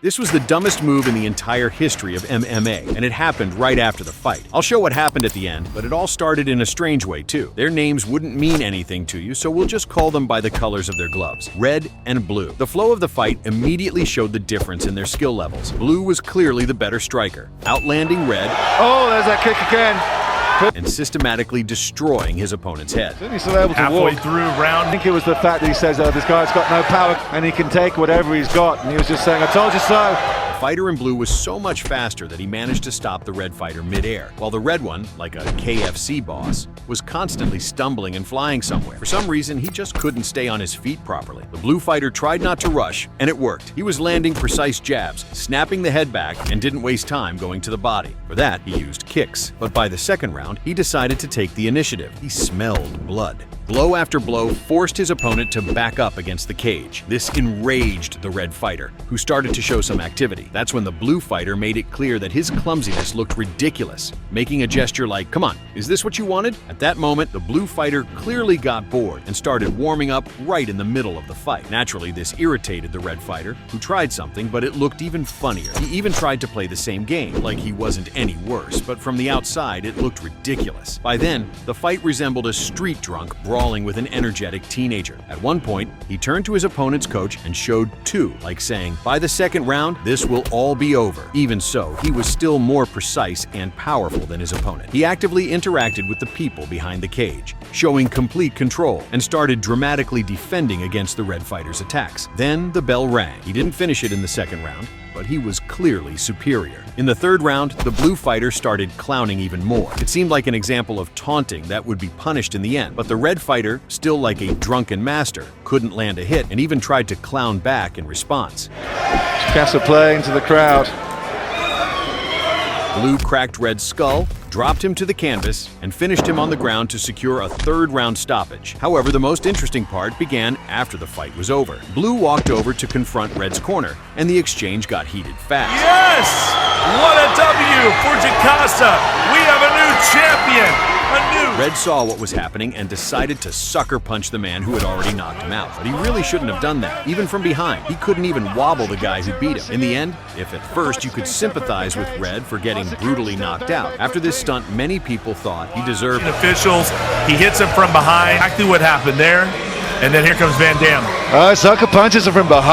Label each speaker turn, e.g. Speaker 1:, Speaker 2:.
Speaker 1: This was the dumbest move in the entire history of MMA, and it happened right after the fight. I'll show what happened at the end, but it all started in a strange way too. Their names wouldn't mean anything to you, so we'll just call them by the colors of their gloves, red and blue. The flow of the fight immediately showed the difference in their skill levels. Blue was clearly the better striker, outlanding red.
Speaker 2: Oh, there's that kick again.
Speaker 1: And systematically destroying his opponent's head.
Speaker 2: He's still able to
Speaker 3: halfway
Speaker 2: walk.
Speaker 3: through round.
Speaker 2: I think it was the fact that he says, oh, this guy's got no power and he can take whatever he's got. And he was just saying, I told you so.
Speaker 1: The fighter in blue was so much faster that he managed to stop the red fighter midair, while the red one, like a KFC boss, was constantly stumbling and flying somewhere. For some reason, he just couldn't stay on his feet properly. The blue fighter tried not to rush, and it worked. He was landing precise jabs, snapping the head back, and didn't waste time going to the body. For that, he used kicks. But by the second round, he decided to take the initiative. He smelled blood. Blow after blow forced his opponent to back up against the cage. This enraged the red fighter, who started to show some activity. That's when the blue fighter made it clear that his clumsiness looked ridiculous, making a gesture like, "Come on, is this what you wanted?" At that moment, the blue fighter clearly got bored and started warming up right in the middle of the fight. Naturally, this irritated the red fighter, who tried something, but it looked even funnier. He even tried to play the same game, like he wasn't any worse, but from the outside, it looked ridiculous. By then, the fight resembled a street drunk brawling with an energetic teenager. At one point, he turned to his opponent's coach and showed two, like saying, "By the second round, this will all be over." Even so, he was still more precise and powerful than his opponent. He actively interacted with the people behind the cage, showing complete control, and started dramatically defending against the red fighter's attacks. Then the bell rang. He didn't finish it in the second round, but he was clearly superior. In the third round, the blue fighter started clowning even more. It seemed like an example of taunting that would be punished in the end, but the red fighter, still like a drunken master, couldn't land a hit and even tried to clown back in response.
Speaker 2: Casa playing to the crowd.
Speaker 1: Blue cracked Red's skull, dropped him to the canvas, and finished him on the ground to secure a third-round stoppage. However, the most interesting part began after the fight was over. Blue walked over to confront Red's corner, and the exchange got heated fast.
Speaker 3: Yes! What a W for Jacasa! We have a new champion!
Speaker 1: Red saw what was happening and decided to sucker punch the man who had already knocked him out. But he really shouldn't have done that. Even from behind, he couldn't even wobble the guy who beat him. In the end, if at first you could sympathize with Red for getting brutally knocked out, after this stunt, many people thought he deserved it.
Speaker 3: Officials, he hits him from behind. Exactly what happened there. And then here comes Van Dam.
Speaker 2: Sucker punches him from behind.